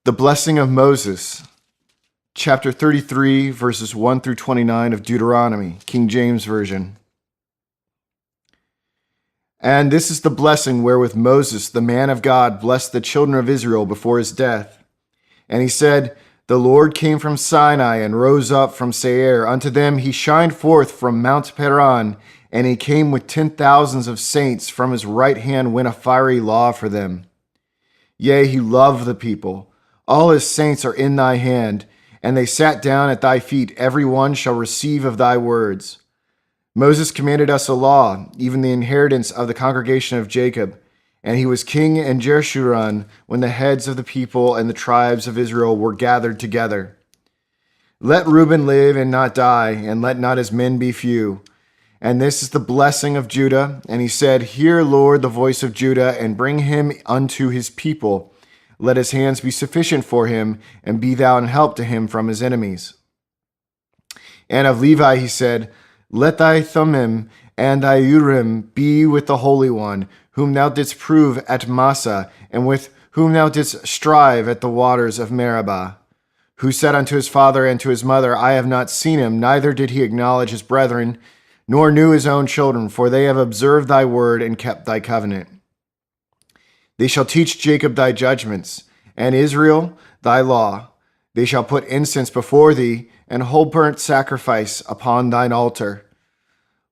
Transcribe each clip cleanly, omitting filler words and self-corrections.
The blessing of Moses, chapter 33, verses 1 through 29 of Deuteronomy, King James Version. And this is the blessing wherewith Moses, the man of God, blessed the children of Israel before his death. And he said, The Lord came from Sinai and rose up from Seir. Unto them he shined forth from Mount Paran, and he came with 10,000s of saints. From his right hand went a fiery law for them. Yea, he loved the people. All his saints are in thy hand, and they sat down at thy feet. Every one shall receive of thy words. Moses commanded us a law, even the inheritance of the congregation of Jacob. And he was king in Jeshurun when the heads of the people and the tribes of Israel were gathered together. Let Reuben live and not die, and let not his men be few. And this is the blessing of Judah. And he said, Hear, Lord, the voice of Judah, and bring him unto his people. Let his hands be sufficient for him, and be thou an help to him from his enemies. And of Levi he said, Let thy Thummim and thy Urim be with the Holy One, whom thou didst prove at Massa, and with whom thou didst strive at the waters of Meribah. Who said unto his father and to his mother, I have not seen him, neither did he acknowledge his brethren, nor knew his own children, for they have observed thy word and kept thy covenant. They shall teach Jacob thy judgments, and Israel thy law. They shall put incense before thee, and whole burnt sacrifice upon thine altar.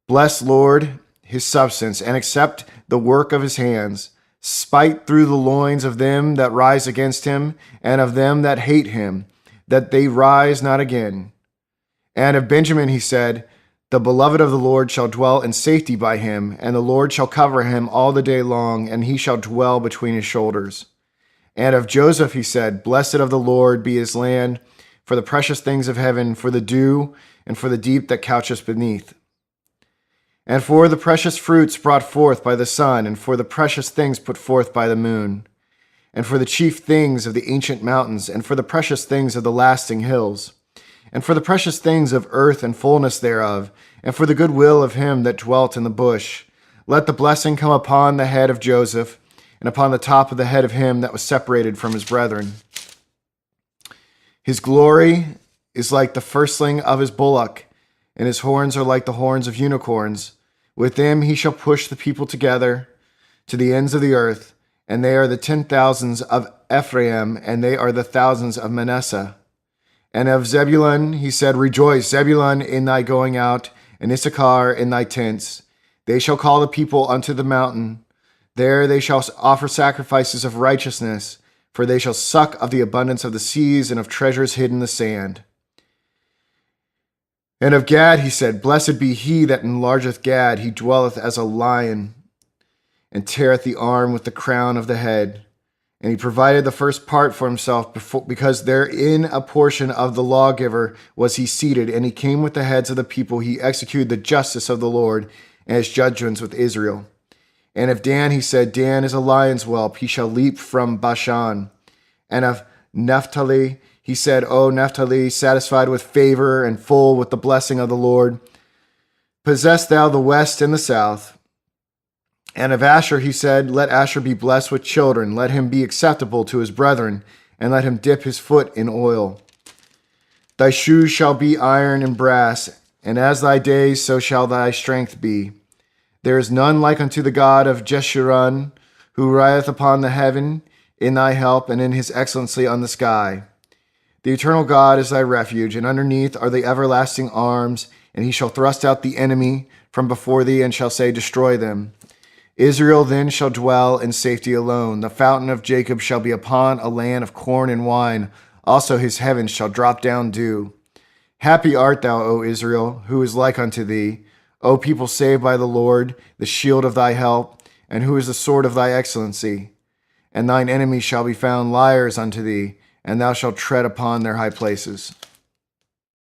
Bless, Lord, his substance, and accept the work of his hands. Spite through the loins of them that rise against him, and of them that hate him, that they rise not again. And of Benjamin he said, The beloved of the Lord shall dwell in safety by him, and the Lord shall cover him all the day long, and he shall dwell between his shoulders. And of Joseph he said, Blessed of the Lord be his land, for the precious things of heaven, for the dew, and for the deep that coucheth beneath. And for the precious fruits brought forth by the sun, and for the precious things put forth by the moon, and for the chief things of the ancient mountains, and for the precious things of the lasting hills, and for the precious things of earth and fullness thereof, and for the good will of him that dwelt in the bush. Let the blessing come upon the head of Joseph, and upon the top of the head of him that was separated from his brethren. His glory is like the firstling of his bullock, and his horns are like the horns of unicorns. With them he shall push the people together to the ends of the earth, and they are the 10,000s of Ephraim, and they are the thousands of Manasseh. And of Zebulun he said, Rejoice, Zebulun, in thy going out, and Issachar in thy tents. They shall call the people unto the mountain. There they shall offer sacrifices of righteousness, for they shall suck of the abundance of the seas and of treasures hid in the sand. And of Gad he said, Blessed be he that enlargeth Gad. He dwelleth as a lion, and teareth the arm with the crown of the head. And he provided the first part for himself, because therein a portion of the lawgiver was he seated, and he came with the heads of the people. He executed the justice of the Lord and his judgments with Israel. And of Dan he said, Dan is a lion's whelp, he shall leap from Bashan. And of Naphtali he said, O Naphtali, satisfied with favor and full with the blessing of the Lord, possess thou the west and the south. And of Asher he said, Let Asher be blessed with children, let him be acceptable to his brethren, and let him dip his foot in oil. Thy shoes shall be iron and brass, and as thy days, so shall thy strength be. There is none like unto the God of Jeshurun, who rideth upon the heaven in thy help, and in his excellency on the sky. The eternal God is thy refuge, and underneath are the everlasting arms, and he shall thrust out the enemy from before thee, and shall say, Destroy them. Israel then shall dwell in safety alone. The fountain of Jacob shall be upon a land of corn and wine. Also his heavens shall drop down dew. Happy art thou, O Israel, who is like unto thee, O people saved by the Lord, the shield of thy help, and who is the sword of thy excellency. And thine enemies shall be found liars unto thee, and thou shalt tread upon their high places.